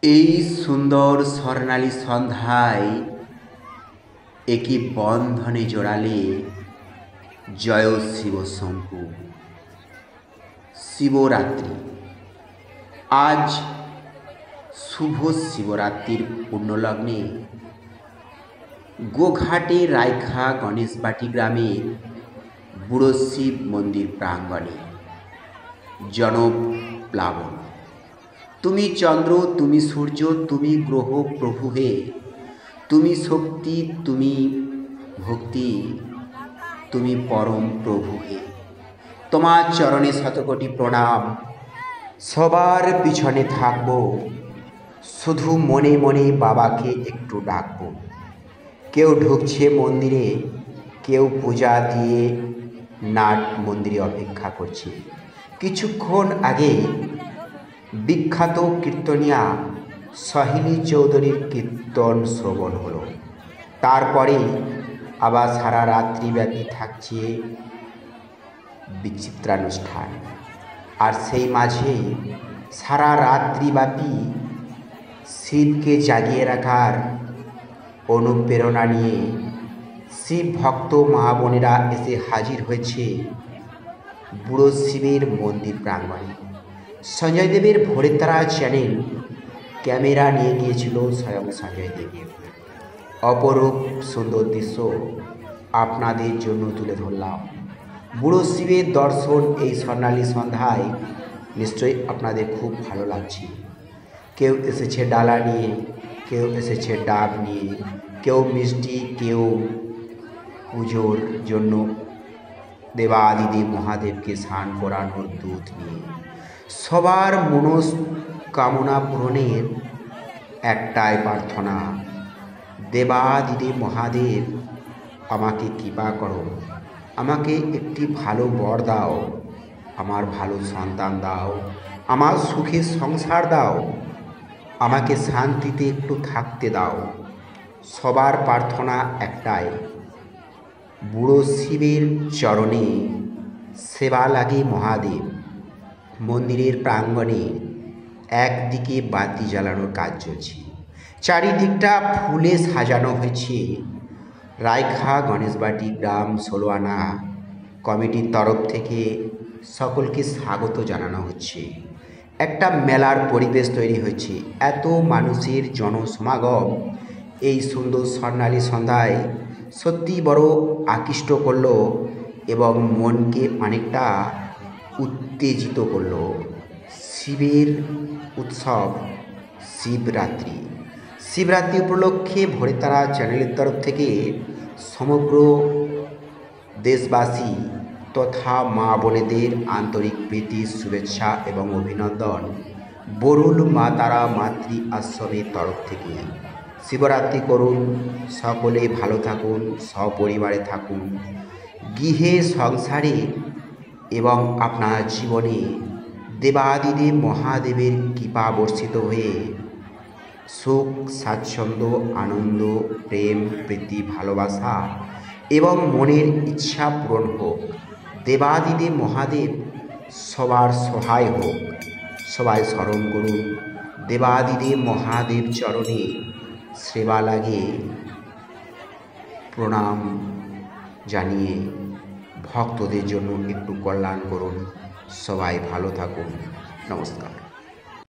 এই সুন্দর স্বর্ণালী সন্ধ্যায় একই বন্ধনে জড়ালে জয় শিব শম্ভু। শিবরাত্রি আজ শুভ শিবরাত্রির পুণ্যলগ্নে গোঘাটে রায়খা গণেশবাটি গ্রামের বুড়ো শিব মন্দির প্রাঙ্গণে জনপ্লাবন। তুমি চন্দ্র, তুমি সূর্য, তুমি গ্রহ প্রভু হে, তুমি শক্তি, তুমি ভক্তি, তুমি পরম প্রভু হে। তোমার চরণে শতকোটি প্রণাম। সবার পিছনে থাকব, শুধু মনে মনে বাবাকে একটু ডাকব। কেউ ঢুকছে মন্দিরে, কেউ পূজা দিয়ে নাট মন্দিরে অপেক্ষা করছে। কিছুক্ষণ আগে বিখ্যাত কীর্তনিয়া সহিনী চৌধুরীর কীর্তন শ্রবণ হলো। তারপরে আবার সারা রাত্রিব্যাপী থাকছে বিচিত্রানুষ্ঠান। আর সেই মাঝে সারা রাত্রিব্যাপী শিবকে জাগিয়ে রাখার অনুপ্রেরণা নিয়ে শিব ভক্ত মা বোনেরা এসে হাজির হয়েছে বুড়ো শিবের মন্দির প্রাঙ্গণে। সঞ্জয় দেবের ভোরের তারা চ্যানেল ক্যামেরা নিয়ে গিয়েছিল স্বয়ং সঞ্জয় দেব। অপরূপ সুন্দর দৃশ্য আপনাদের জন্য তুলে ধরলাম। বুড়ো শিবের দর্শন এই স্বর্ণালী সন্ধ্যায় নিশ্চয়ই আপনাদের খুব ভালো লাগছে। কেউ এসেছে ডালা নিয়ে, কেউ এসেছে ডাব নিয়ে, কেউ মিষ্টি, কেউ পুজোর জন্য দেবাদিদেব মহাদেবকে স্নান করানোর দুধ নিয়ে। সবার মনস্কামনা পূরণের একটাই প্রার্থনা, দেবাদিদেব মহাদেব আমাকে কৃপা করো, আমাকে একটি ভালো বর দাও, আমার ভালো সন্তান দাও, আমার সুখের সংসার দাও, আমাকে শান্তিতে একটু থাকতে দাও। সবার প্রার্থনা একটাই, বুড়ো শিবের চরণে সেবা লাগে মহাদেব। মন্দিরের প্রাঙ্গণে একদিকে বাতি জ্বালানোর কাজ চলছে, চারিদিকটা ফুলে সাজানো হয়েছে। রায়খা গণেশবাটি গ্রাম 16 আনা কমিটির তরফ থেকে সকলকে স্বাগত জানানো হচ্ছে। একটা মেলার পরিবেশ তৈরি হয়েছে। এত মানুষের জনসমাগম এই সুন্দর স্বর্ণালী সন্ধ্যায় সত্যি বড় আকৃষ্ট করল এবং মনকে অনেকটা উত্তেজিত করল। শিবের উৎসব শিবরাত্রি। শিবরাত্রি উপলক্ষে ভোরের তারা চ্যানেলের তরফ থেকে সমগ্র দেশবাসী তথা মা বোনেদের আন্তরিক প্রীতি, শুভেচ্ছা এবং অভিনন্দন বরুল মা তারা মাতৃ আশ্রমের তরফ থেকে। শিবরাত্রি করুন, সকলে ভালো থাকুন, সপরিবারে থাকুন, গৃহে সংসারে এবং আপনার জীবনে দেবাদিদেব মহাদেবের কৃপা বর্ষিত হয়ে সুখ, স্বাচ্ছন্দ্য, আনন্দ, প্রেম, প্রীতি, ভালোবাসা এবং মনের ইচ্ছা পূরণ হোক। দেবাদিদেব মহাদেব সবার সহায় হোক। সবাই স্মরণ করুন, দেবাদিদেব মহাদেব চরণে সেবা লাগে প্রণাম জানিয়ে ভক্তদের জন্য একটু কল্যাণ করুন। সবাই ভালো থাকুন। নমস্কার।